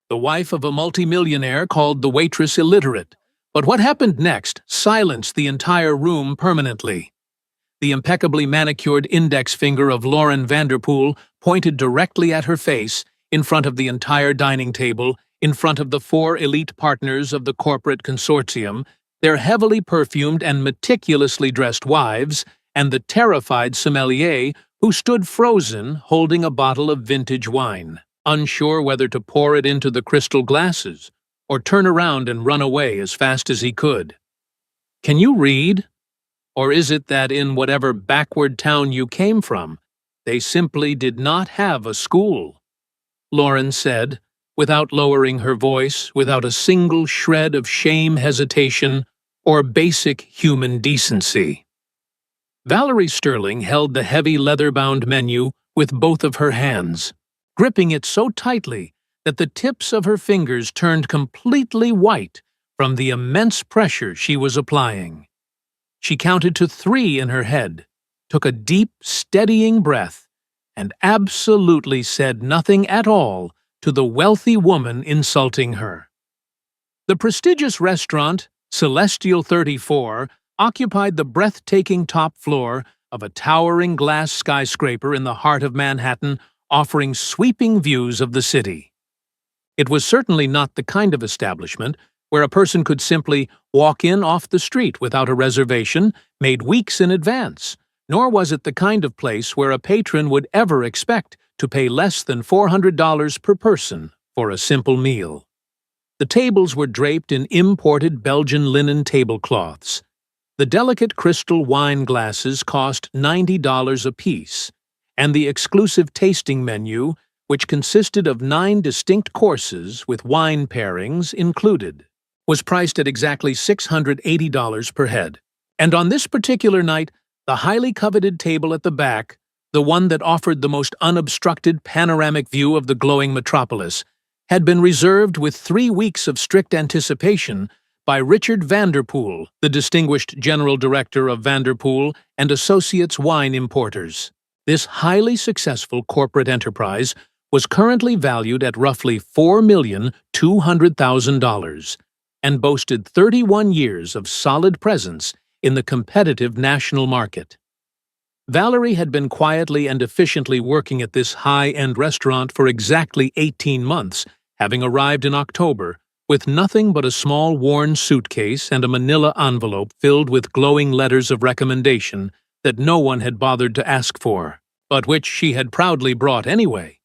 the wife of a multimillionaire called the Waitress Illiterate. But what happened next silenced the entire room permanently. The impeccably manicured index finger of Lauren Vanderpool pointed directly at her face, in front of the entire dining table, in front of the 4 elite partners of the corporate consortium, their heavily perfumed and meticulously dressed wives, and the terrified sommelier who stood frozen holding a bottle of vintage wine, unsure whether to pour it into the crystal glasses or turn around and run away as fast as he could. "Can you read? Or is it that in whatever backward town you came from, they simply did not have a school?" Lauren said, without lowering her voice, without a single shred of shame, hesitation, or basic human decency. Valerie Sterling held the heavy leather-bound menu with both of her hands, gripping it so tightly that the tips of her fingers turned completely white from the immense pressure she was applying. She counted to 3 in her head, took a deep, steadying breath, and absolutely said nothing at all to the wealthy woman insulting her. The prestigious restaurant, Celestial 34, occupied the breathtaking top floor of a towering glass skyscraper in the heart of Manhattan, offering sweeping views of the city. It was certainly not the kind of establishment where a person could simply walk in off the street without a reservation made weeks in advance, nor was it the kind of place where a patron would ever expect to pay less than $400 per person for a simple meal. The tables were draped in imported Belgian linen tablecloths. The delicate crystal wine glasses cost $90 apiece, and the exclusive tasting menu, which consisted of 9 distinct courses with wine pairings included, was priced at exactly $680 per head. And on this particular night, the highly coveted table at the back, the one that offered the most unobstructed panoramic view of the glowing metropolis, had been reserved with 3 weeks of strict anticipation by Richard Vanderpool, the distinguished general director of Vanderpool and Associates Wine Importers. This highly successful corporate enterprise was currently valued at roughly $4,200,000 and boasted 31 years of solid presence in the competitive national market. Valerie had been quietly and efficiently working at this high-end restaurant for exactly 18 months, having arrived in October, with nothing but a small worn suitcase and a manila envelope filled with glowing letters of recommendation that no one had bothered to ask for, but which she had proudly brought anyway.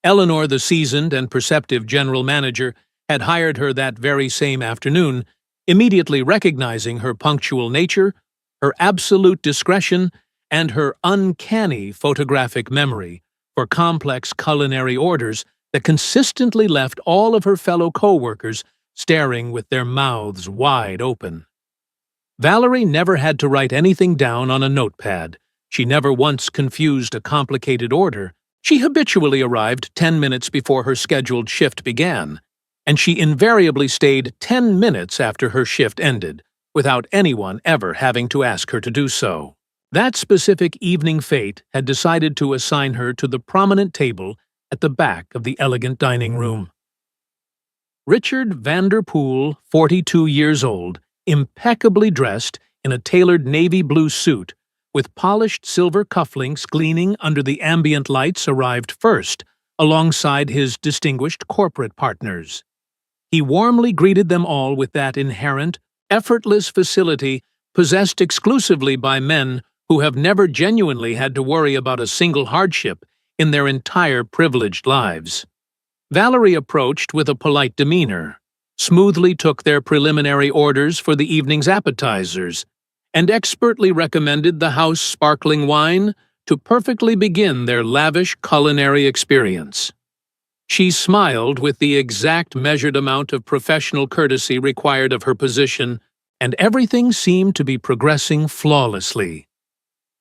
Eleanor, the seasoned and perceptive general manager, had hired her that very same afternoon, immediately recognizing her punctual nature, her absolute discretion, and her uncanny photographic memory for complex culinary orders that consistently left all of her fellow co-workers staring with their mouths wide open. Valerie never had to write anything down on a notepad. She never once confused a complicated order. She habitually arrived 10 minutes before her scheduled shift began, and she invariably stayed 10 minutes after her shift ended, without anyone ever having to ask her to do so. That specific evening fate had decided to assign her to the prominent table at the back of the elegant dining room. Richard Vanderpool, 42 years old, impeccably dressed in a tailored navy blue suit, with polished silver cufflinks gleaming under the ambient lights, arrived first, alongside his distinguished corporate partners. He warmly greeted them all with that inherent, effortless facility possessed exclusively by men who have never genuinely had to worry about a single hardship in their entire privileged lives. Valerie approached with a polite demeanor, smoothly took their preliminary orders for the evening's appetizers, and expertly recommended the house sparkling wine to perfectly begin their lavish culinary experience. She smiled with the exact measured amount of professional courtesy required of her position, and everything seemed to be progressing flawlessly.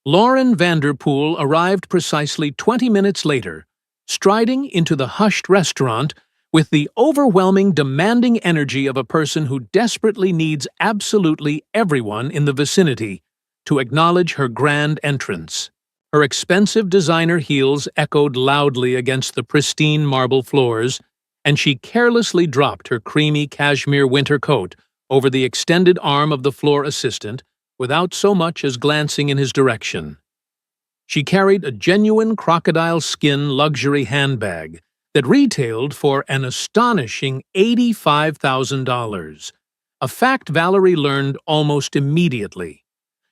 Lauren Vanderpool arrived precisely 20 minutes later, striding into the hushed restaurant with the overwhelming, demanding energy of a person who desperately needs absolutely everyone in the vicinity to acknowledge her grand entrance. Her expensive designer heels echoed loudly against the pristine marble floors, and she carelessly dropped her creamy cashmere winter coat over the extended arm of the floor assistant without so much as glancing in his direction. She carried a genuine crocodile skin luxury handbag that retailed for an astonishing $85,000, a fact Valerie learned almost immediately.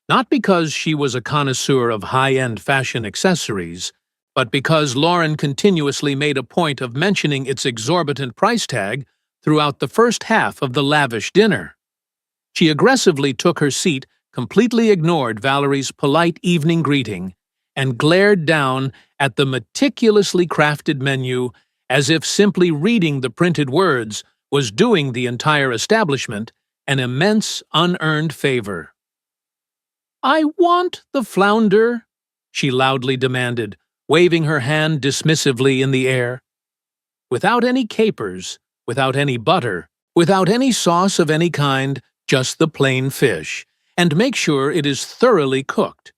Not because she was a connoisseur of high-end fashion accessories, but because Lauren continuously made a point of mentioning its exorbitant price tag throughout the first half of the lavish dinner. She aggressively took her seat, completely ignored Valerie's polite evening greeting, and glared down at the meticulously crafted menu as if simply reading the printed words was doing the entire establishment an immense unearned favor. "I want the flounder," she loudly demanded, waving her hand dismissively in the air. "Without any capers, without any butter, without any sauce of any kind, just the plain fish, and make sure it is thoroughly cooked.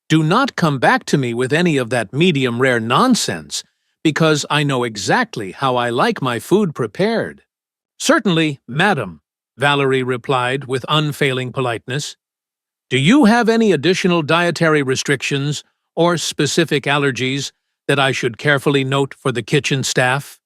Do not come back to me with any of that medium-rare nonsense, because I know exactly how I like my food prepared." "Certainly, madam," Valerie replied with unfailing politeness. "Do you have any additional dietary restrictions or specific allergies that I should carefully note for the kitchen staff?"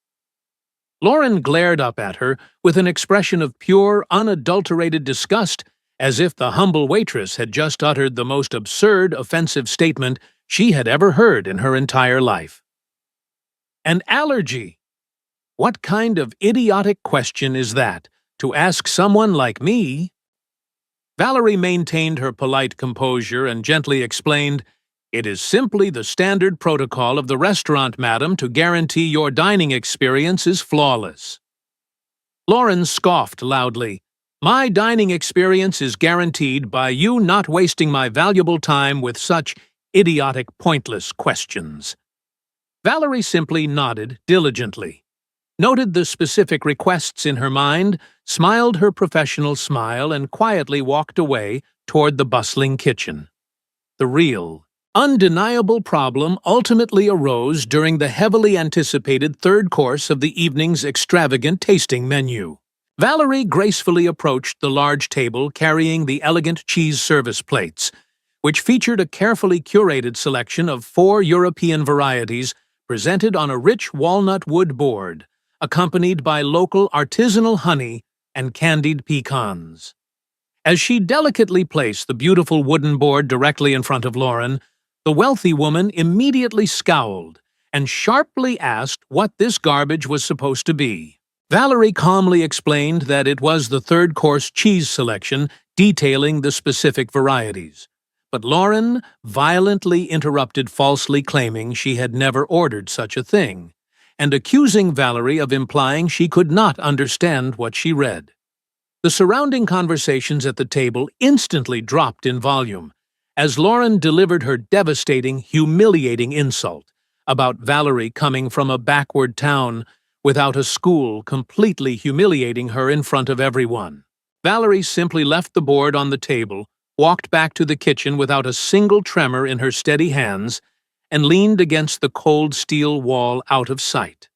Lauren glared up at her with an expression of pure, unadulterated disgust, as if the humble waitress had just uttered the most absurd, offensive statement she had ever heard in her entire life. "An allergy? What kind of idiotic question is that to ask someone like me?" Valerie maintained her polite composure and gently explained, "It is simply the standard protocol of the restaurant, madam, to guarantee your dining experience is flawless." Lauren scoffed loudly. "My dining experience is guaranteed by you not wasting my valuable time with such idiotic, pointless questions." Valerie simply nodded diligently, noted the specific requests in her mind, smiled her professional smile, and quietly walked away toward the bustling kitchen. The real, undeniable problem ultimately arose during the heavily anticipated third course of the evening's extravagant tasting menu. Valerie gracefully approached the large table carrying the elegant cheese service plates, which featured a carefully curated selection of 4 European varieties presented on a rich walnut wood board, accompanied by local artisanal honey and candied pecans. As she delicately placed the beautiful wooden board directly in front of Lauren, the wealthy woman immediately scowled and sharply asked what this garbage was supposed to be. Valerie calmly explained that it was the third-course cheese selection detailing the specific varieties. But Lauren violently interrupted, falsely claiming she had never ordered such a thing, and accusing Valerie of implying she could not understand what she read. The surrounding conversations at the table instantly dropped in volume, as Lauren delivered her devastating, humiliating insult about Valerie coming from a backward town without a school, completely humiliating her in front of everyone. Valerie simply left the board on the table, walked back to the kitchen without a single tremor in her steady hands, and leaned against the cold steel wall out of sight.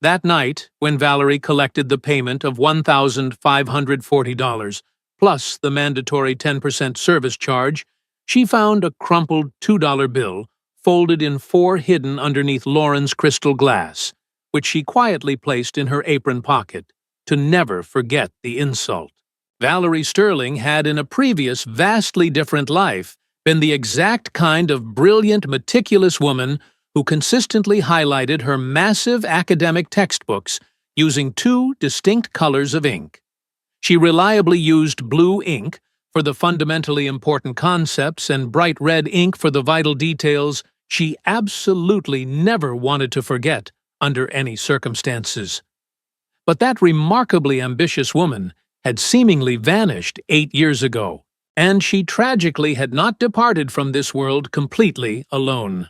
That night, when Valerie collected the payment of $1,540, plus the mandatory 10% service charge, she found a crumpled $2 bill folded in 4 hidden underneath Lauren's crystal glass, which she quietly placed in her apron pocket to never forget the insult. Valerie Sterling had in a previous, vastly different life been the exact kind of brilliant, meticulous woman who consistently highlighted her massive academic textbooks using 2 distinct colors of ink. She reliably used blue ink for the fundamentally important concepts and bright red ink for the vital details she absolutely never wanted to forget under any circumstances. But that remarkably ambitious woman had seemingly vanished 8 years ago, and she tragically had not departed from this world completely alone.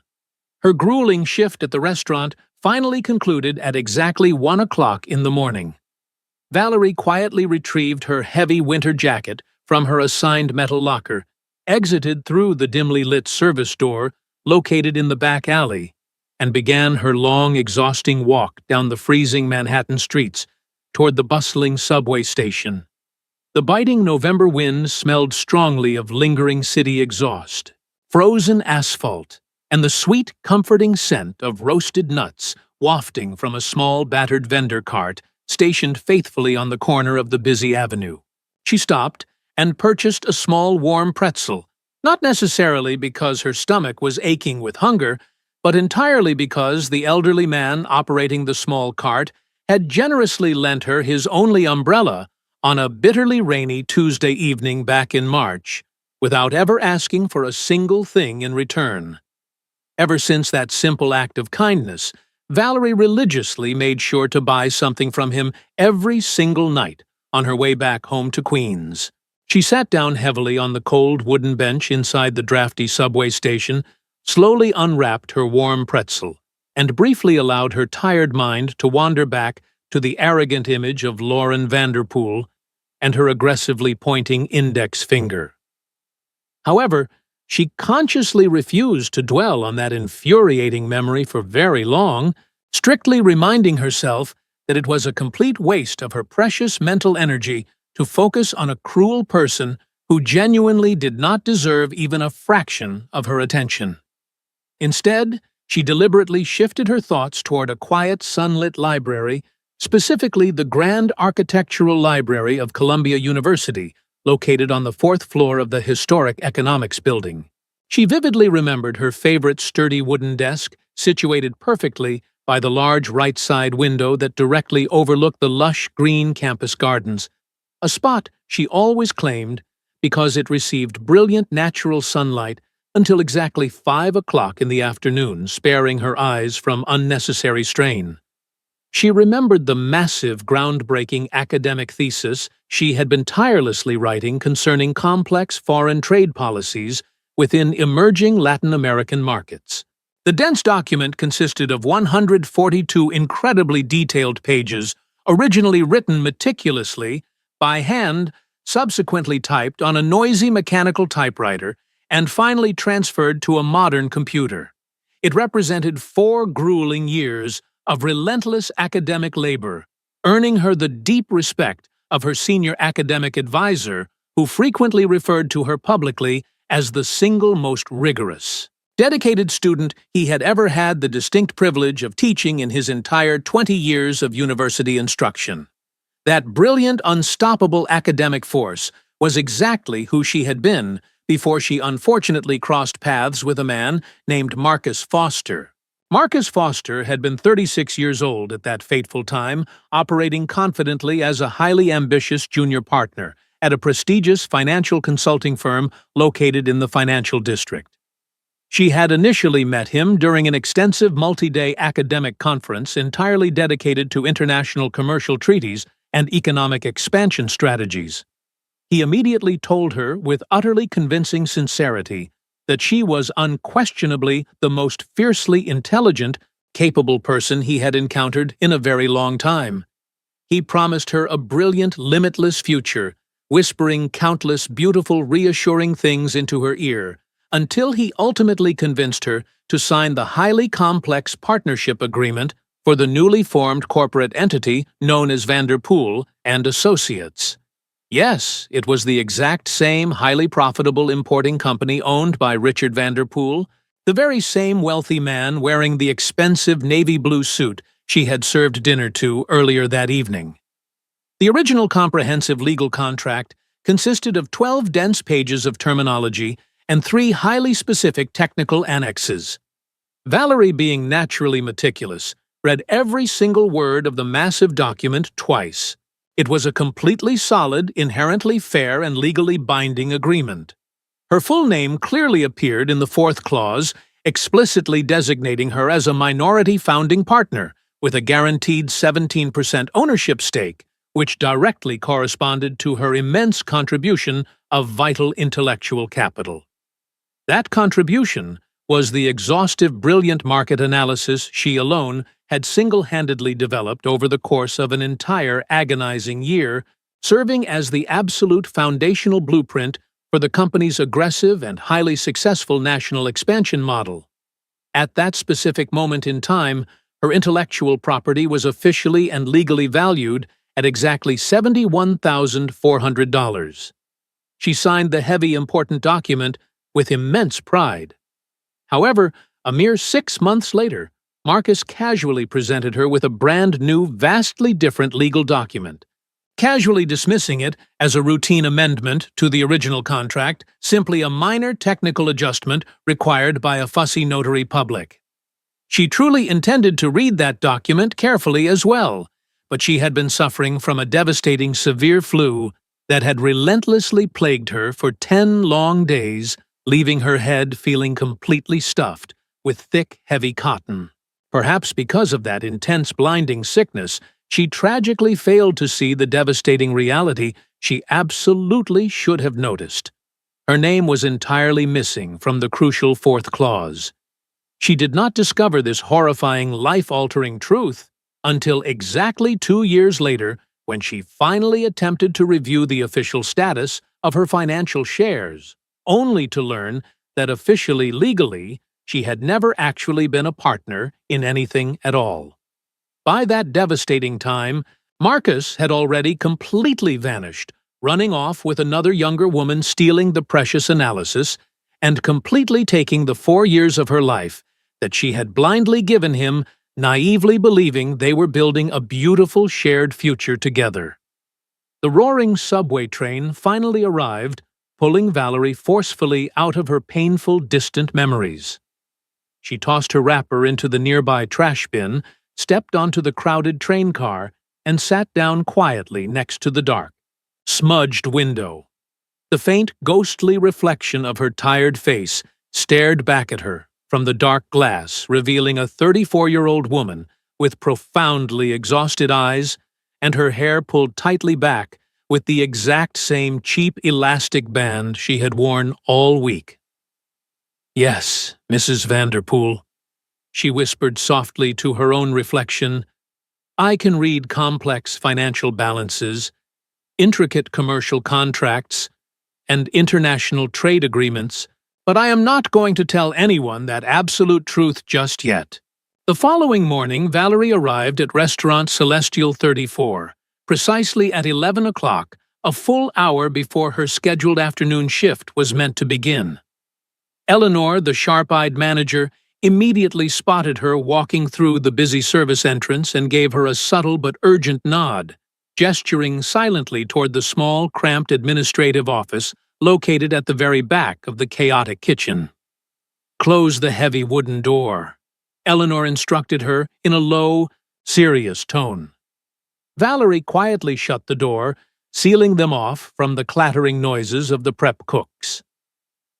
Her grueling shift at the restaurant finally concluded at exactly 1 o'clock in the morning. Valerie quietly retrieved her heavy winter jacket from her assigned metal locker, exited through the dimly lit service door located in the back alley, and began her long, exhausting walk down the freezing Manhattan streets toward the bustling subway station. The biting November wind smelled strongly of lingering city exhaust, frozen asphalt, and the sweet, comforting scent of roasted nuts wafting from a small, battered vendor cart stationed faithfully on the corner of the busy avenue. She stopped and purchased a small, warm pretzel, not necessarily because her stomach was aching with hunger, but entirely because the elderly man operating the small cart had generously lent her his only umbrella on a bitterly rainy Tuesday evening back in March, without ever asking for a single thing in return. Ever since that simple act of kindness, Valerie religiously made sure to buy something from him every single night on her way back home to Queens. She sat down heavily on the cold wooden bench inside the drafty subway station, slowly unwrapped her warm pretzel, and briefly allowed her tired mind to wander back to the arrogant image of Lauren Vanderpool and her aggressively pointing index finger. However, she consciously refused to dwell on that infuriating memory for very long, strictly reminding herself that it was a complete waste of her precious mental energy to focus on a cruel person who genuinely did not deserve even a fraction of her attention. Instead, she deliberately shifted her thoughts toward a quiet, sunlit library, specifically the Grand Architectural Library of Columbia University, located on the 4th floor of the historic Economics Building. She vividly remembered her favorite sturdy wooden desk, situated perfectly by the large right-side window that directly overlooked the lush green campus gardens, a spot she always claimed because it received brilliant natural sunlight until exactly 5 o'clock in the afternoon, sparing her eyes from unnecessary strain. She remembered the massive, groundbreaking academic thesis she had been tirelessly writing concerning complex foreign trade policies within emerging Latin American markets. The dense document consisted of 142 incredibly detailed pages, originally written meticulously by hand, subsequently typed on a noisy mechanical typewriter, and finally transferred to a modern computer. It represented 4 grueling years of relentless academic labor, earning her the deep respect of her senior academic advisor, who frequently referred to her publicly as the single most rigorous, dedicated student he had ever had the distinct privilege of teaching in his entire 20 years of university instruction. That brilliant, unstoppable academic force was exactly who she had been before she unfortunately crossed paths with a man named Marcus Foster. Marcus Foster had been 36 years old at that fateful time, operating confidently as a highly ambitious junior partner at a prestigious financial consulting firm located in the financial district. She had initially met him during an extensive multi-day academic conference entirely dedicated to international commercial treaties and economic expansion strategies. He immediately told her with utterly convincing sincerity that she was unquestionably the most fiercely intelligent, capable person he had encountered in a very long time. He promised her a brilliant, limitless future, whispering countless beautiful, reassuring things into her ear, until he ultimately convinced her to sign the highly complex partnership agreement for the newly formed corporate entity known as Vanderpool and Associates. Yes, it was the exact same highly profitable importing company owned by Richard Vanderpool, the very same wealthy man wearing the expensive navy blue suit she had served dinner to earlier that evening. The original comprehensive legal contract consisted of 12 dense pages of terminology and 3 highly specific technical annexes. Valerie, being naturally meticulous, read every single word of the massive document twice. It was a completely solid, inherently fair, and legally binding agreement. Her full name clearly appeared in the 4th clause, explicitly designating her as a minority founding partner, with a guaranteed 17% ownership stake, which directly corresponded to her immense contribution of vital intellectual capital. That contribution was the exhaustive, brilliant market analysis she alone had single-handedly developed over the course of an entire agonizing year, serving as the absolute foundational blueprint for the company's aggressive and highly successful national expansion model. At that specific moment in time, her intellectual property was officially and legally valued at exactly $71,400. She signed the heavy, important document with immense pride. However, a mere 6 months later, Marcus casually presented her with a brand new, vastly different legal document, casually dismissing it as a routine amendment to the original contract, simply a minor technical adjustment required by a fussy notary public. She truly intended to read that document carefully as well, but she had been suffering from a devastating severe flu that had relentlessly plagued her for 10 long days, leaving her head feeling completely stuffed with thick, heavy cotton. Perhaps because of that intense, blinding sickness, she tragically failed to see the devastating reality she absolutely should have noticed. Her name was entirely missing from the crucial fourth clause. She did not discover this horrifying, life-altering truth until exactly 2 years later, when she finally attempted to review the official status of her financial shares, only to learn that officially, legally, she had never actually been a partner in anything at all. By that devastating time, Marcus had already completely vanished, running off with another younger woman, stealing the precious analysis, and completely taking the 4 years of her life that she had blindly given him, naively believing they were building a beautiful shared future together. The roaring subway train finally arrived, pulling Valerie forcefully out of her painful, distant memories. She tossed her wrapper into the nearby trash bin, stepped onto the crowded train car, and sat down quietly next to the dark, smudged window. The faint, ghostly reflection of her tired face stared back at her from the dark glass, revealing a 34-year-old woman with profoundly exhausted eyes and her hair pulled tightly back with the exact same cheap elastic band she had worn all week. "Yes, Mrs. Vanderpool," she whispered softly to her own reflection, "I can read complex financial balances, intricate commercial contracts, and international trade agreements, but I am not going to tell anyone that absolute truth just yet." The following morning, Valerie arrived at Restaurant Celestial 34, precisely at 11 o'clock, a full hour before her scheduled afternoon shift was meant to begin. Eleanor, the sharp-eyed manager, immediately spotted her walking through the busy service entrance and gave her a subtle but urgent nod, gesturing silently toward the small, cramped administrative office located at the very back of the chaotic kitchen. "Close the heavy wooden door," Eleanor instructed her in a low, serious tone. Valerie quietly shut the door, sealing them off from the clattering noises of the prep cooks.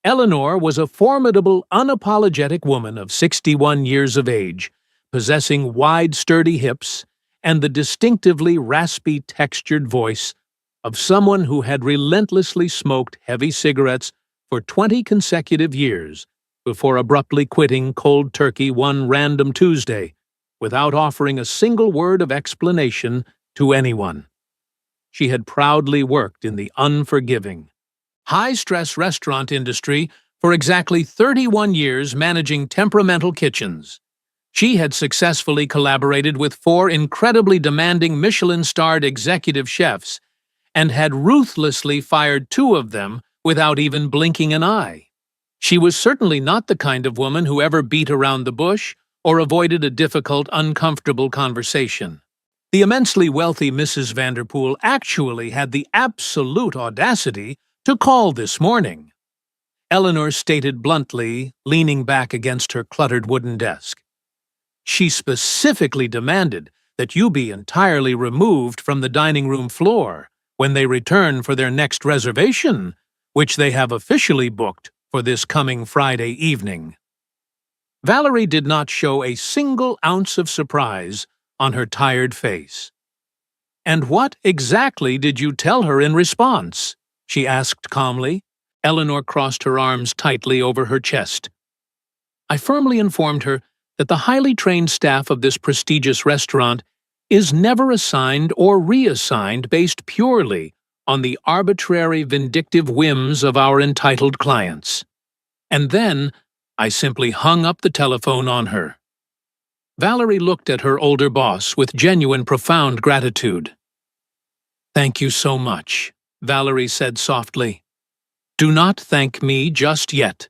Eleanor was a formidable, unapologetic woman of 61 years of age, possessing wide, sturdy hips and the distinctively raspy, textured voice of someone who had relentlessly smoked heavy cigarettes for 20 consecutive years before abruptly quitting cold turkey one random Tuesday without offering a single word of explanation to anyone. She had proudly worked in the unforgiving, high-stress restaurant industry for exactly 31 years, managing temperamental kitchens. She had successfully collaborated with 4 incredibly demanding Michelin-starred executive chefs and had ruthlessly fired 2 of them without even blinking an eye. She was certainly not the kind of woman who ever beat around the bush or avoided a difficult, uncomfortable conversation. The immensely wealthy Mrs. Vanderpool actually had the absolute audacity to call this morning, Eleanor stated bluntly, leaning back against her cluttered wooden desk. She specifically demanded that you be entirely removed from the dining room floor when they return for their next reservation, which they have officially booked for this coming Friday evening. Valerie did not show a single ounce of surprise on her tired face. "And what exactly did you tell her in response?" she asked calmly. Eleanor crossed her arms tightly over her chest. "I firmly informed her that the highly trained staff of this prestigious restaurant is never assigned or reassigned based purely on the arbitrary, vindictive whims of our entitled clients. And then I simply hung up the telephone on her. Valerie looked at her older boss with genuine profound gratitude. "Thank you so much," Valerie said softly. "Do not thank me just yet,"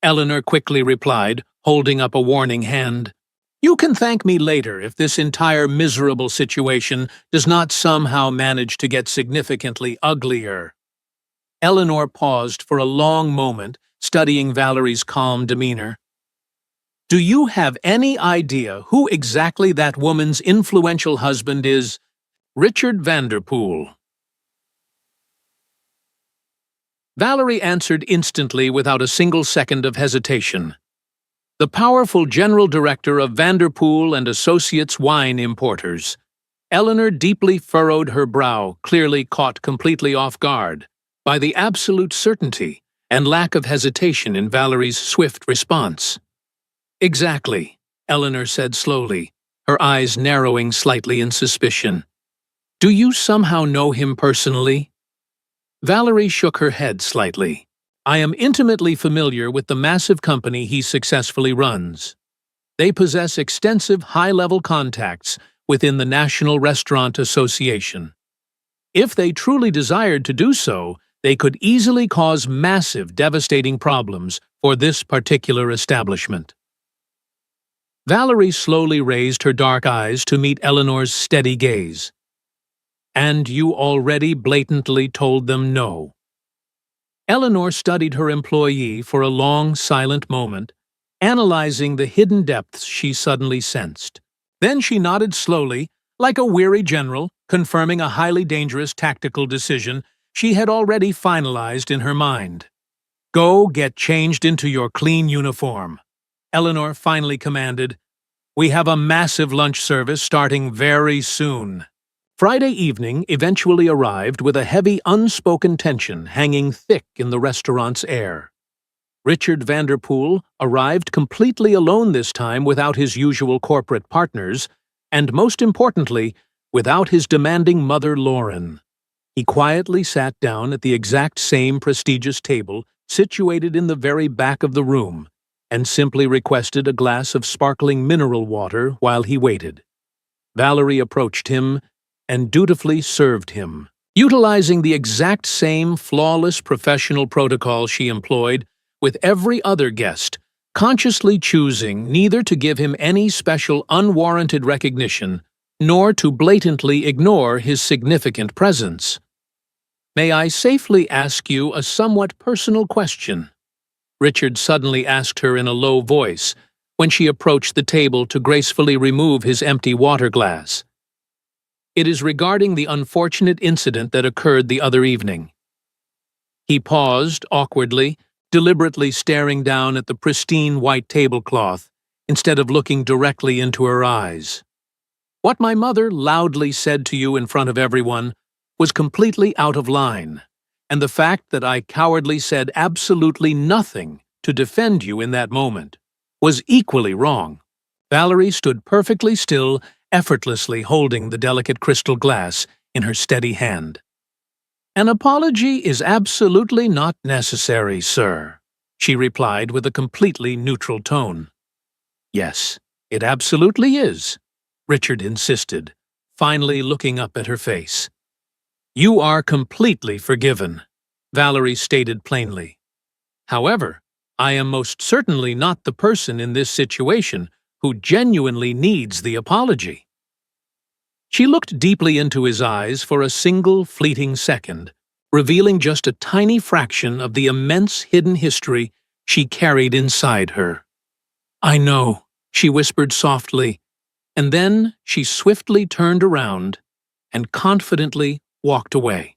Eleanor quickly replied, holding up a warning hand. "You can thank me later if this entire miserable situation does not somehow manage to get significantly uglier." Eleanor paused for a long moment, studying Valerie's calm demeanor. "Do you have any idea who exactly that woman's influential husband is? Richard Vanderpool." Valerie answered instantly without a single second of hesitation. "The powerful general director of Vanderpool and Associates Wine Importers." Eleanor deeply furrowed her brow, clearly caught completely off guard by the absolute certainty and lack of hesitation in Valerie's swift response. "Exactly," Eleanor said slowly, her eyes narrowing slightly in suspicion. "Do you somehow know him personally?" Valerie shook her head slightly. "I am intimately familiar with the massive company he successfully runs. They possess extensive high-level contacts within the National Restaurant Association. If they truly desired to do so, they could easily cause massive, devastating problems for this particular establishment." Valerie slowly raised her dark eyes to meet Eleanor's steady gaze. "And you already blatantly told them no." Eleanor studied her employee for a long, silent moment, analyzing the hidden depths she suddenly sensed. Then she nodded slowly, like a weary general, confirming a highly dangerous tactical decision she had already finalized in her mind. "Go get changed into your clean uniform," Eleanor finally commanded. "We have a massive lunch service starting very soon." Friday evening eventually arrived with a heavy unspoken tension hanging thick in the restaurant's air. Richard Vanderpool arrived completely alone this time without his usual corporate partners, and most importantly, without his demanding mother Lauren. He quietly sat down at the exact same prestigious table situated in the very back of the room, and simply requested a glass of sparkling mineral water while he waited. Valerie approached him and dutifully served him. Utilizing the exact same flawless professional protocol she employed with every other guest, consciously choosing neither to give him any special unwarranted recognition nor to blatantly ignore his significant presence. "May I safely ask you a somewhat personal question?" Richard suddenly asked her in a low voice when she approached the table to gracefully remove his empty water glass. "It is regarding the unfortunate incident that occurred the other evening." He paused awkwardly, deliberately staring down at the pristine white tablecloth instead of looking directly into her eyes. "What my mother loudly said to you in front of everyone was completely out of line, and the fact that I cowardly said absolutely nothing to defend you in that moment was equally wrong." Valerie stood perfectly still, effortlessly holding the delicate crystal glass in her steady hand. "An apology is absolutely not necessary, sir," she replied with a completely neutral tone. "Yes, it absolutely is," Richard insisted, finally looking up at her face. "You are completely forgiven," Valerie stated plainly. "However, I am most certainly not the person in this situation who genuinely needs the apology." She looked deeply into his eyes for a single fleeting second, revealing just a tiny fraction of the immense hidden history she carried inside her. "I know," she whispered softly, and then she swiftly turned around and confidently walked away.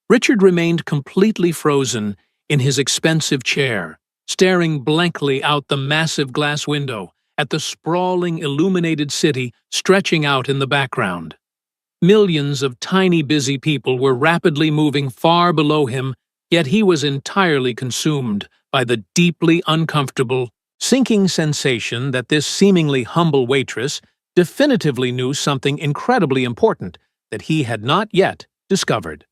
Richard remained completely frozen in his expensive chair, staring blankly out the massive glass window at the sprawling, illuminated city stretching out in the background. Millions of tiny, busy people were rapidly moving far below him, yet he was entirely consumed by the deeply uncomfortable, sinking sensation that this seemingly humble waitress definitively knew something incredibly important that he had not yet discovered.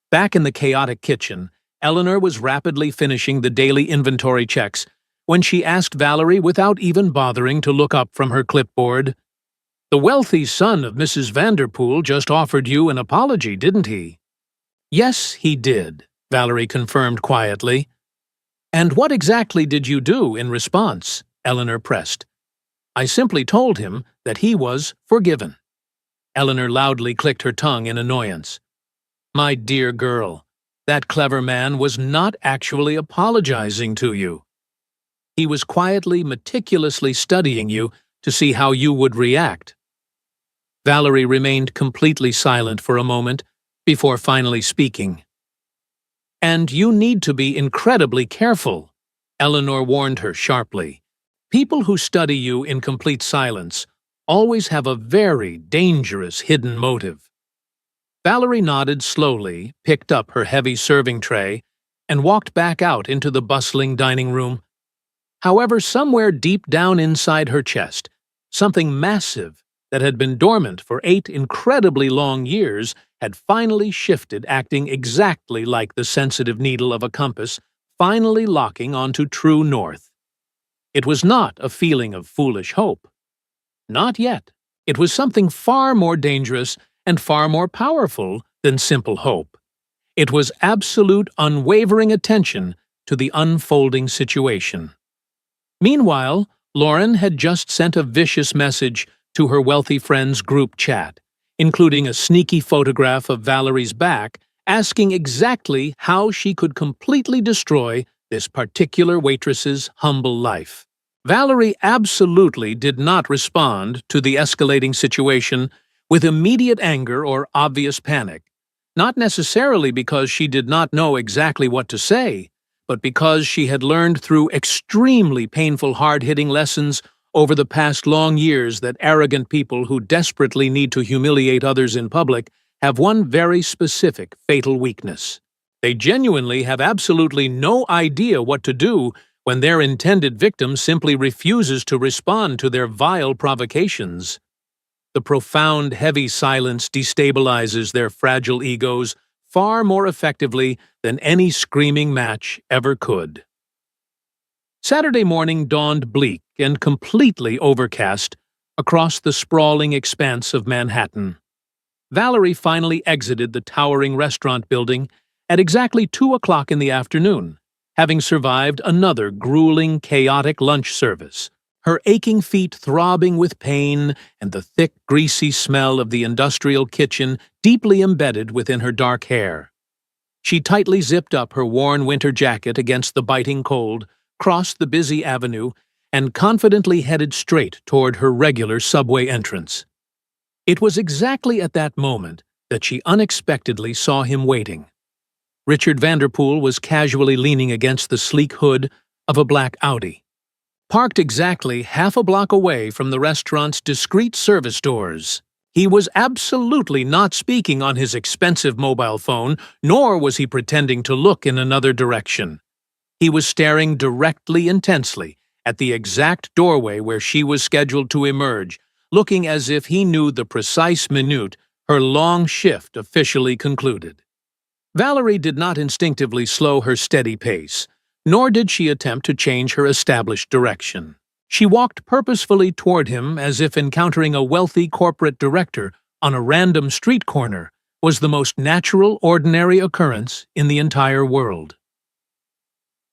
Back in the chaotic kitchen, Eleanor was rapidly finishing the daily inventory checks when she asked Valerie without even bothering to look up from her clipboard. "The wealthy son of Mrs. Vanderpool just offered you an apology, didn't he?" "Yes, he did," Valerie confirmed quietly. "And what exactly did you do in response?" Eleanor pressed. "I simply told him that he was forgiven." Eleanor loudly clicked her tongue in annoyance. "My dear girl, that clever man was not actually apologizing to you. He was quietly, meticulously studying you to see how you would react." Valerie remained completely silent for a moment before finally speaking. "And you need to be incredibly careful," Eleanor warned her sharply. "People who study you in complete silence always have a very dangerous hidden motive." Valerie nodded slowly, picked up her heavy serving tray, and walked back out into the bustling dining room. However, somewhere deep down inside her chest, something massive that had been dormant for 8 incredibly long years had finally shifted, acting exactly like the sensitive needle of a compass, finally locking onto true north. It was not a feeling of foolish hope. Not yet. It was something far more dangerous and far more powerful than simple hope. It was absolute, unwavering attention to the unfolding situation. Meanwhile, Lauren had just sent a vicious message to her wealthy friends' group chat, including a sneaky photograph of Valerie's back, asking exactly how she could completely destroy this particular waitress's humble life. Valerie absolutely did not respond to the escalating situation with immediate anger or obvious panic, not necessarily because she did not know exactly what to say, but because she had learned through extremely painful, hard-hitting lessons over the past long years that arrogant people who desperately need to humiliate others in public have one very specific, fatal weakness. They genuinely have absolutely no idea what to do when their intended victim simply refuses to respond to their vile provocations. The profound, heavy silence destabilizes their fragile egos far more effectively than any screaming match ever could. Saturday morning dawned bleak and completely overcast across the sprawling expanse of Manhattan. Valerie finally exited the towering restaurant building at exactly 2 o'clock in the afternoon, having survived another grueling, chaotic lunch service, her aching feet throbbing with pain and the thick, greasy smell of the industrial kitchen deeply embedded within her dark hair. She tightly zipped up her worn winter jacket against the biting cold, crossed the busy avenue, and confidently headed straight toward her regular subway entrance. It was exactly at that moment that she unexpectedly saw him waiting. Richard Vanderpool was casually leaning against the sleek hood of a black Audi, parked exactly half a block away from the restaurant's discreet service doors. He was absolutely not speaking on his expensive mobile phone, nor was he pretending to look in another direction. He was staring directly, intensely, at the exact doorway where she was scheduled to emerge, looking as if he knew the precise minute her long shift officially concluded. Valerie did not instinctively slow her steady pace, nor did she attempt to change her established direction. She walked purposefully toward him as if encountering a wealthy corporate director on a random street corner was the most natural, ordinary occurrence in the entire world.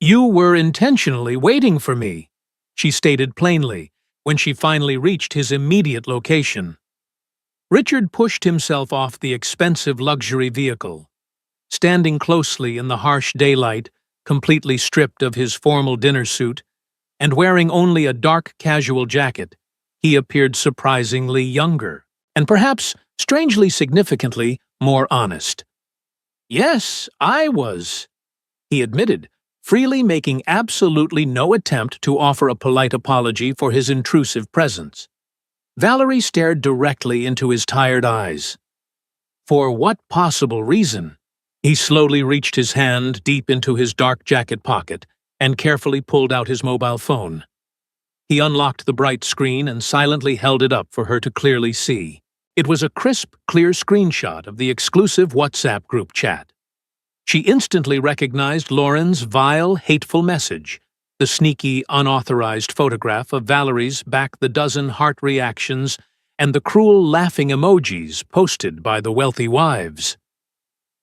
"You were intentionally waiting for me," she stated plainly, when she finally reached his immediate location. Richard pushed himself off the expensive luxury vehicle. Standing closely in the harsh daylight, completely stripped of his formal dinner suit, and wearing only a dark casual jacket, he appeared surprisingly younger, and perhaps, strangely significantly, more honest. "Yes, I was," he admitted, freely making absolutely no attempt to offer a polite apology for his intrusive presence. Valerie stared directly into his tired eyes. For what possible reason? He slowly reached his hand deep into his dark jacket pocket and carefully pulled out his mobile phone. He unlocked the bright screen and silently held it up for her to clearly see. It was a crisp, clear screenshot of the exclusive WhatsApp group chat. She instantly recognized Lauren's vile, hateful message, The sneaky, unauthorized photograph of Valerie's backed the dozen heart reactions and the cruel laughing emojis posted by the wealthy wives.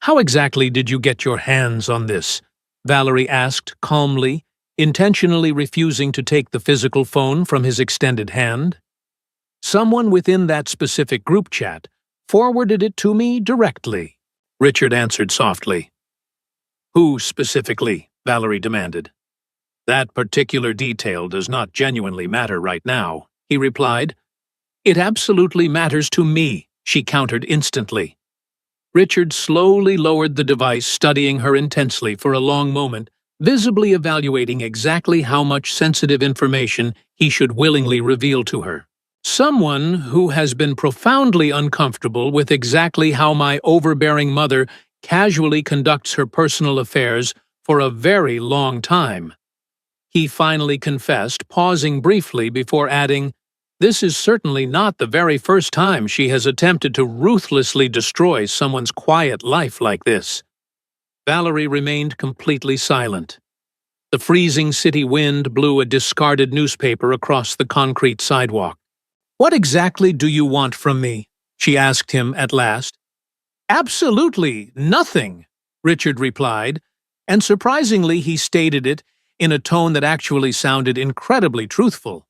"How exactly did you get your hands on this?" Valerie asked calmly, intentionally refusing to take the physical phone from his extended hand. "Someone within that specific group chat forwarded it to me directly," Richard answered softly. "Who specifically?" Valerie demanded. "That particular detail does not genuinely matter right now," he replied. "It absolutely matters to me," she countered instantly. Richard slowly lowered the device, studying her intensely for a long moment, visibly evaluating exactly how much sensitive information he should willingly reveal to her. "Someone who has been profoundly uncomfortable with exactly how my overbearing mother casually conducts her personal affairs for a very long time," he finally confessed, pausing briefly before adding, "This is certainly not the very first time she has attempted to ruthlessly destroy someone's quiet life like this." Valerie remained completely silent. The freezing city wind blew a discarded newspaper across the concrete sidewalk. "What exactly do you want from me?" she asked him at last. "Absolutely nothing," Richard replied, and surprisingly he stated it in a tone that actually sounded incredibly truthful.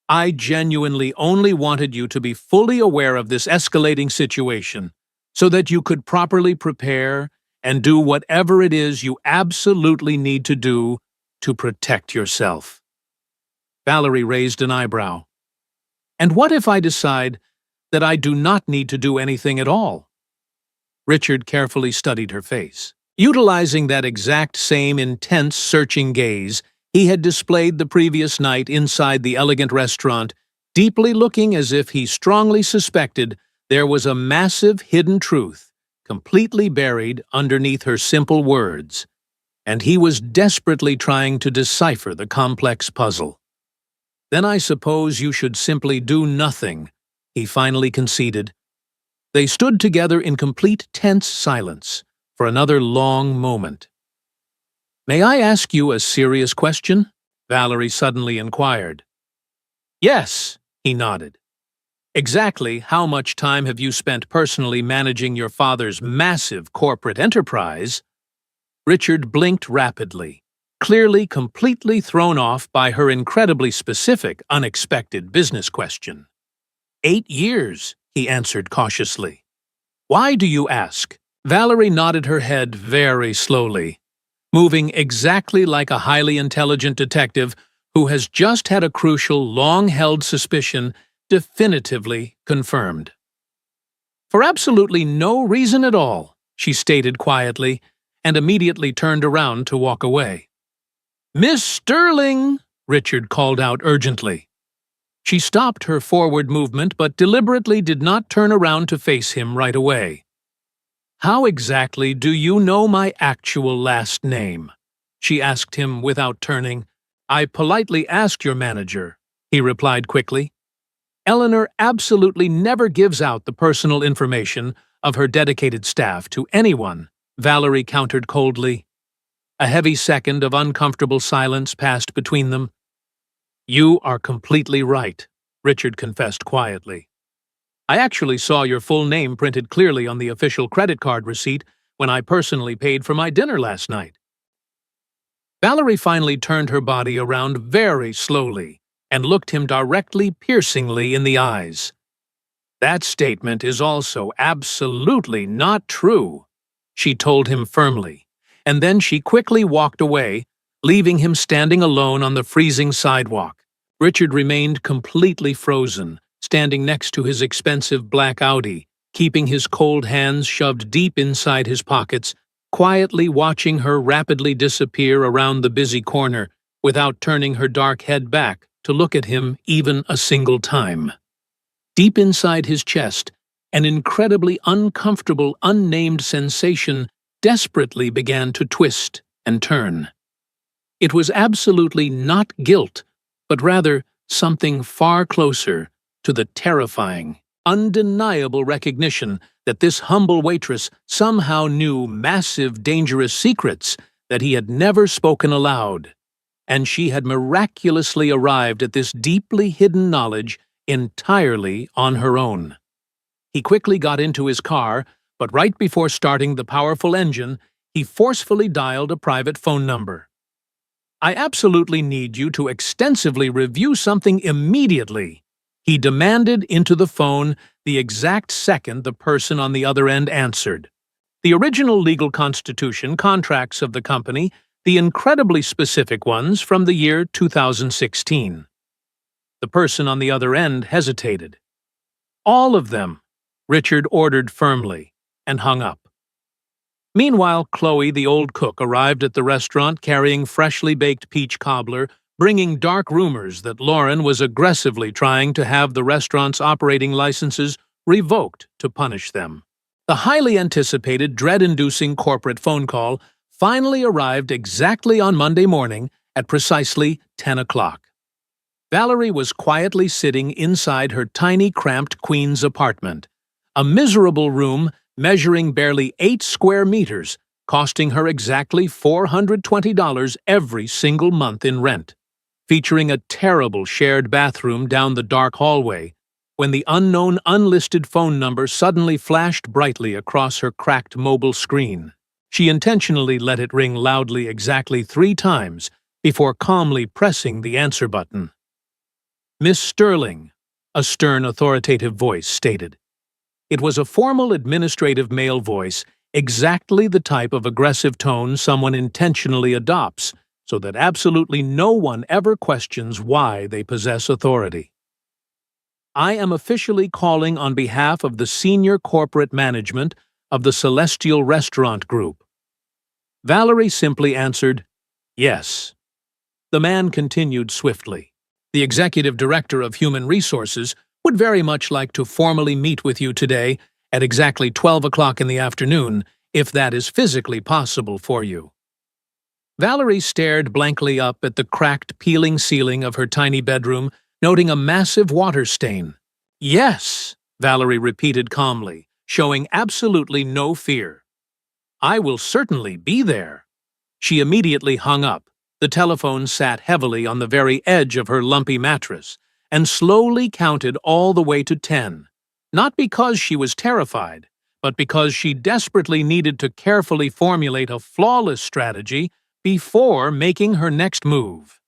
"I genuinely only wanted you to be fully aware of this escalating situation, so that you could properly prepare and do whatever it is you absolutely need to do to protect yourself." Valerie raised an eyebrow. "And what if I decide that I do not need to do anything at all?" Richard carefully studied her face. Utilizing that exact same intense, searching gaze he had displayed the previous night inside the elegant restaurant, deeply looking as if he strongly suspected there was a massive hidden truth, completely buried underneath her simple words, and he was desperately trying to decipher the complex puzzle. "Then I suppose you should simply do nothing," he finally conceded. They stood together in complete tense silence for another long moment. "May I ask you a serious question?" Valerie suddenly inquired. "Yes," he nodded. "Exactly how much time have you spent personally managing your father's massive corporate enterprise?" Richard blinked rapidly, clearly completely thrown off by her incredibly specific, unexpected business question. 8 years, he answered cautiously. "Why do you ask?" Valerie nodded her head very slowly, moving exactly like a highly intelligent detective who has just had a crucial, long-held suspicion definitively confirmed. "For absolutely no reason at all," she stated quietly, and immediately turned around to walk away. "Miss Sterling!" Richard called out urgently. She stopped her forward movement but deliberately did not turn around to face him right away. "How exactly do you know my actual last name?" she asked him without turning. "I politely asked your manager," he replied quickly. "Eleanor absolutely never gives out the personal information of her dedicated staff to anyone," Valerie countered coldly. A heavy second of uncomfortable silence passed between them. "You are completely right," Richard confessed quietly. "I actually saw your full name printed clearly on the official credit card receipt when I personally paid for my dinner last night." Valerie finally turned her body around very slowly and looked him directly, piercingly in the eyes. "That statement is also absolutely not true," she told him firmly, and then she quickly walked away, leaving him standing alone on the freezing sidewalk. Richard remained completely frozen, standing next to his expensive black Audi, keeping his cold hands shoved deep inside his pockets, quietly watching her rapidly disappear around the busy corner without turning her dark head back to look at him even a single time. Deep inside his chest, an incredibly uncomfortable, unnamed sensation desperately began to twist and turn. It was absolutely not guilt, but rather something far closer to the terrifying, undeniable recognition that this humble waitress somehow knew massive, dangerous secrets that he had never spoken aloud. and she had miraculously arrived at this deeply hidden knowledge entirely on her own. He quickly got into his car, but right before starting the powerful engine, he forcefully dialed a private phone number. "I absolutely need you to extensively review something immediately," he demanded into the phone the exact second the person on the other end answered. The original legal constitution contracts of the company, the incredibly specific ones from the year 2016. The person on the other end hesitated. "All of them," Richard ordered firmly, and hung up. Meanwhile, Chloe, the old cook, arrived at the restaurant carrying freshly baked peach cobbler, bringing dark rumors that Lauren was aggressively trying to have the restaurant's operating licenses revoked to punish them. The highly anticipated, dread-inducing corporate phone call finally arrived exactly on Monday morning at precisely 10 o'clock. Valerie was quietly sitting inside her tiny, cramped Queens apartment, a miserable room measuring barely 8 square meters, costing her exactly $420 every single month in rent, featuring a terrible shared bathroom down the dark hallway, when the unknown unlisted phone number suddenly flashed brightly across her cracked mobile screen. She intentionally let it ring loudly exactly 3 times before calmly pressing the answer button. "Miss Sterling," a stern, authoritative voice stated. It was a formal administrative male voice, exactly the type of aggressive tone someone intentionally adopts, so that absolutely no one ever questions why they possess authority. "I am officially calling on behalf of the senior corporate management of the Celestial Restaurant Group." Valerie simply answered, "Yes." The man continued swiftly. "The executive director of Human Resources would very much like to formally meet with you today at exactly 12 o'clock in the afternoon, if that is physically possible for you." Valerie stared blankly up at the cracked, peeling ceiling of her tiny bedroom, noting a massive water stain. "Yes," Valerie repeated calmly, showing absolutely no fear. "I will certainly be there." She immediately hung up. The telephone sat heavily on the very edge of her lumpy mattress, and slowly counted all the way to 10, not because she was terrified, but because she desperately needed to carefully formulate a flawless strategy before making her next move.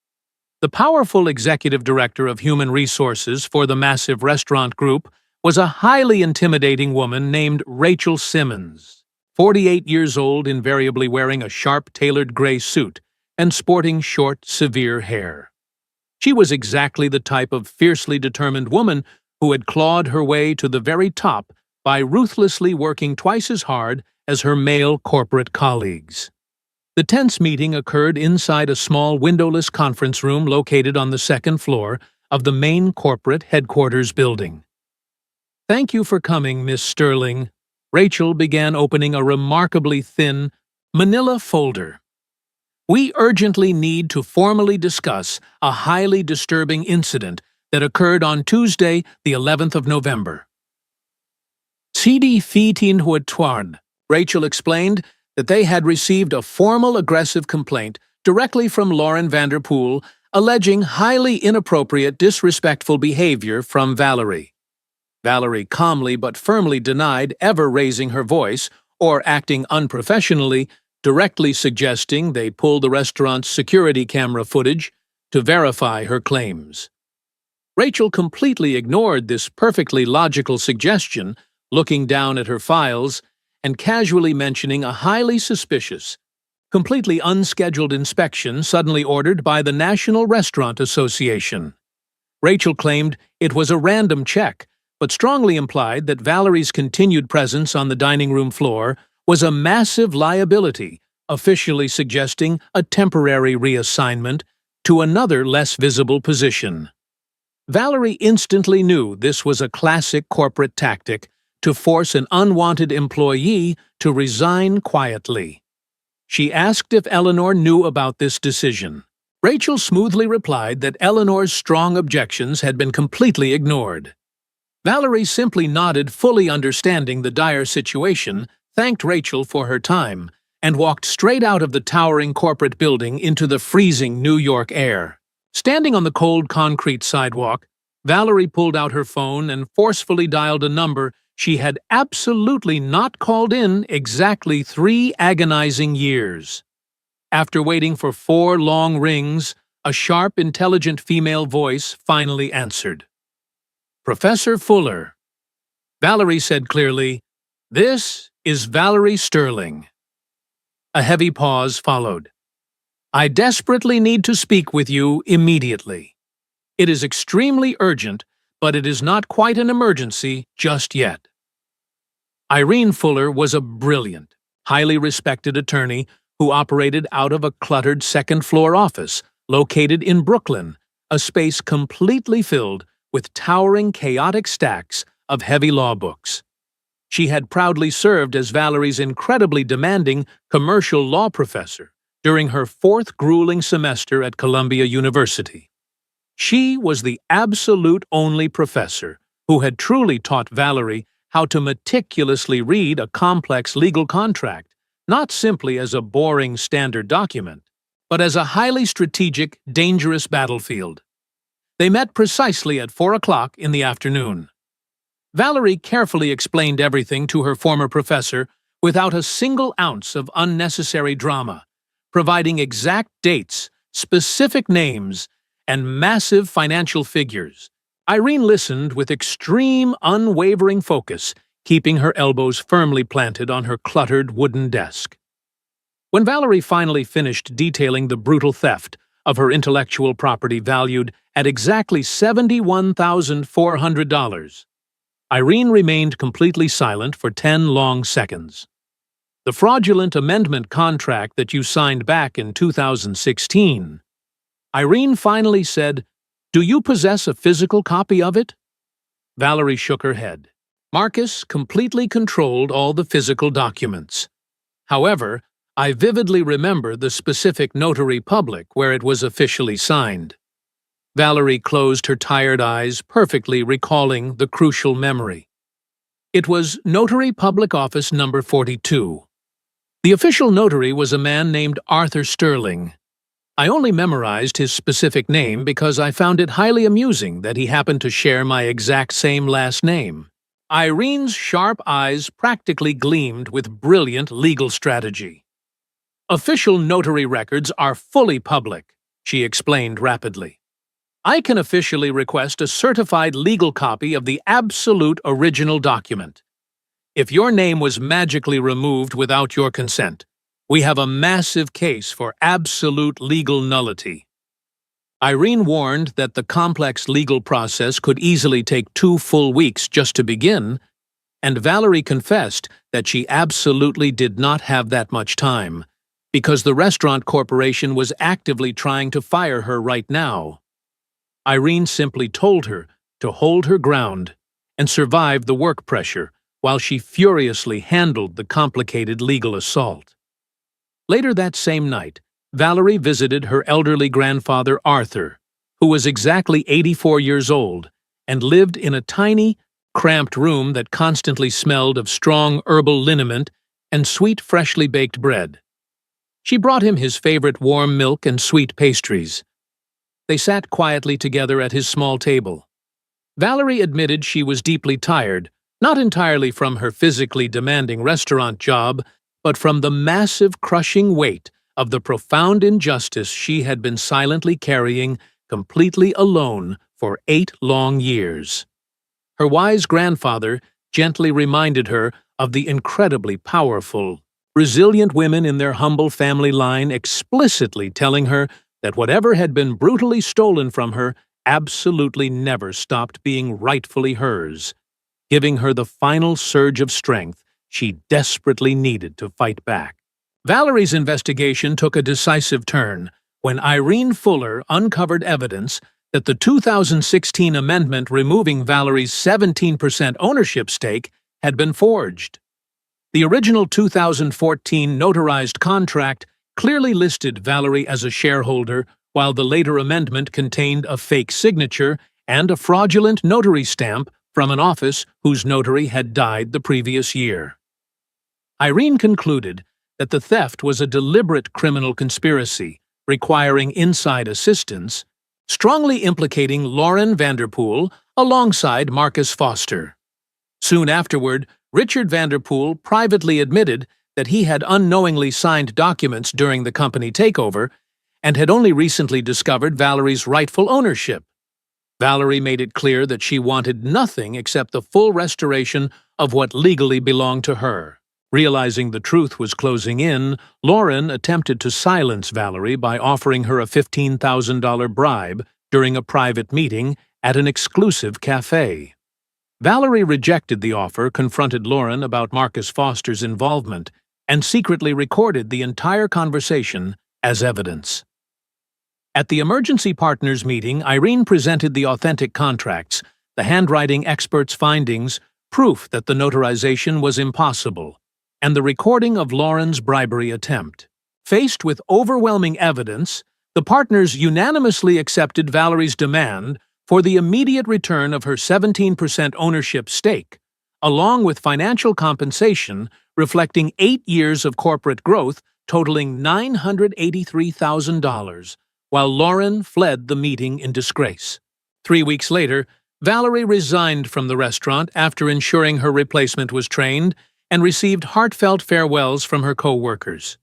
The powerful executive director of Human Resources for the massive restaurant group was a highly intimidating woman named Rachel Simmons, 48 years old, invariably wearing a sharp, tailored gray suit and sporting short, severe hair. She was exactly the type of fiercely determined woman who had clawed her way to the very top by ruthlessly working twice as hard as her male corporate colleagues. The tense meeting occurred inside a small windowless conference room located on the 2nd floor of the main corporate headquarters building. "Thank you for coming, Miss Sterling." Rachel began opening a remarkably thin manila folder. "We urgently need to formally discuss a highly disturbing incident that occurred on Tuesday, the 11th of November. CD Fitin Huatuard," Rachel explained that they had received a formal aggressive complaint directly from Lauren Vanderpool alleging highly inappropriate, disrespectful behavior from Valerie. Valerie calmly but firmly denied ever raising her voice or acting unprofessionally, directly suggesting they pull the restaurant's security camera footage to verify her claims. Rachel completely ignored this perfectly logical suggestion, looking down at her files and casually mentioning a highly suspicious, completely unscheduled inspection suddenly ordered by the National Restaurant Association. Rachel claimed it was a random check, but strongly implied that Valerie's continued presence on the dining room floor was a massive liability, officially suggesting a temporary reassignment to another less visible position. Valerie instantly knew this was a classic corporate tactic to force an unwanted employee to resign quietly. She asked if Eleanor knew about this decision. Rachel smoothly replied that Eleanor's strong objections had been completely ignored. Valerie simply nodded, fully understanding the dire situation, thanked Rachel for her time, and walked straight out of the towering corporate building into the freezing New York air. Standing on the cold concrete sidewalk, Valerie pulled out her phone and forcefully dialed a number she had absolutely not called in exactly 3 agonizing years. After waiting for 4 long rings, a sharp, intelligent female voice finally answered. "Professor Fuller." Valerie said clearly, "This is Valerie Sterling." A heavy pause followed. "I desperately need to speak with you immediately. It is extremely urgent, but it is not quite an emergency just yet." Irene Fuller was a brilliant, highly respected attorney who operated out of a cluttered second-floor office located in Brooklyn, a space completely filled with towering, chaotic stacks of heavy law books. She had proudly served as Valerie's incredibly demanding commercial law professor during her 4th grueling semester at Columbia University. She was the absolute only professor who had truly taught Valerie how to meticulously read a complex legal contract, not simply as a boring standard document, but as a highly strategic, dangerous battlefield. They met precisely at 4 o'clock in the afternoon. Valerie carefully explained everything to her former professor without a single ounce of unnecessary drama, providing exact dates, specific names, and massive financial figures. Irene listened with extreme, unwavering focus, keeping her elbows firmly planted on her cluttered wooden desk. When Valerie finally finished detailing the brutal theft of her intellectual property valued at exactly $71,400, Irene remained completely silent for 10 long seconds. "The fraudulent amendment contract that you signed back in 2016, Irene finally said, "Do you possess a physical copy of it?" Valerie shook her head. Marcus completely controlled all the physical documents. "However, I vividly remember the specific notary public where it was officially signed." Valerie closed her tired eyes, perfectly recalling the crucial memory. It was Notary Public Office number 42. The official notary was a man named Arthur Sterling. I only memorized his specific name because I found it highly amusing that he happened to share my exact same last name. Irene's sharp eyes practically gleamed with brilliant legal strategy. "Official notary records are fully public," she explained rapidly. "I can officially request a certified legal copy of the absolute original document. If your name was magically removed without your consent, we have a massive case for absolute legal nullity." Irene warned that the complex legal process could easily take 2 full weeks just to begin, and Valerie confessed that she absolutely did not have that much time, because the restaurant corporation was actively trying to fire her right now. Irene simply told her to hold her ground and survive the work pressure while she furiously handled the complicated legal assault. Later that same night, Valerie visited her elderly grandfather Arthur, who was exactly 84 years old and lived in a tiny, cramped room that constantly smelled of strong herbal liniment and sweet, freshly baked bread. She brought him his favorite warm milk and sweet pastries. They sat quietly together at his small table. Valerie admitted she was deeply tired, not entirely from her physically demanding restaurant job, but from the massive, crushing weight of the profound injustice she had been silently carrying completely alone for 8 long years. Her wise grandfather gently reminded her of the incredibly powerful, resilient women in their humble family line, explicitly telling her that whatever had been brutally stolen from her absolutely never stopped being rightfully hers, giving her the final surge of strength she desperately needed to fight back. Valerie's investigation took a decisive turn when Irene Fuller uncovered evidence that the 2016 amendment removing Valerie's 17% ownership stake had been forged. The original 2014 notarized contract clearly listed Valerie as a shareholder, while the later amendment contained a fake signature and a fraudulent notary stamp from an office whose notary had died the previous year. Irene concluded that the theft was a deliberate criminal conspiracy requiring inside assistance, strongly implicating Lauren Vanderpool alongside Marcus Foster. Soon afterward, Richard Vanderpool privately admitted that he had unknowingly signed documents during the company takeover and had only recently discovered Valerie's rightful ownership. Valerie made it clear that she wanted nothing except the full restoration of what legally belonged to her. Realizing the truth was closing in, Lauren attempted to silence Valerie by offering her a $15,000 bribe during a private meeting at an exclusive cafe. Valerie rejected the offer, confronted Lauren about Marcus Foster's involvement, and secretly recorded the entire conversation as evidence. At the emergency partners meeting, Irene presented the authentic contracts, the handwriting experts' findings, proof that the notarization was impossible, and the recording of Lauren's bribery attempt. Faced with overwhelming evidence, the partners unanimously accepted Valerie's demand for the immediate return of her 17% ownership stake, along with financial compensation reflecting 8 years of corporate growth totaling $983,000, while Lauren fled the meeting in disgrace. 3 weeks later, Valerie resigned from the restaurant after ensuring her replacement was trained and received heartfelt farewells from her co-workers.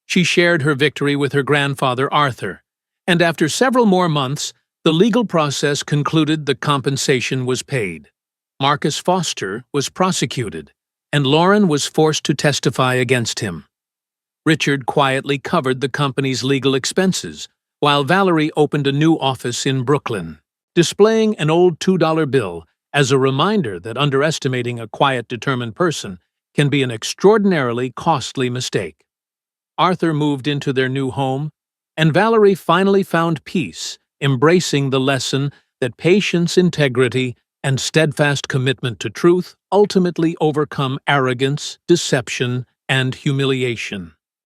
She shared her victory with her grandfather Arthur, and after several more months, the legal process concluded the compensation was paid. Marcus Foster was prosecuted, and Lauren was forced to testify against him. Richard quietly covered the company's legal expenses, while Valerie opened a new office in Brooklyn, displaying an old $2 bill as a reminder that underestimating a quiet, determined person can be an extraordinarily costly mistake. Arthur moved into their new home, and Valerie finally found peace, embracing the lesson that patience, integrity, and steadfast commitment to truth ultimately overcome arrogance, deception, and humiliation.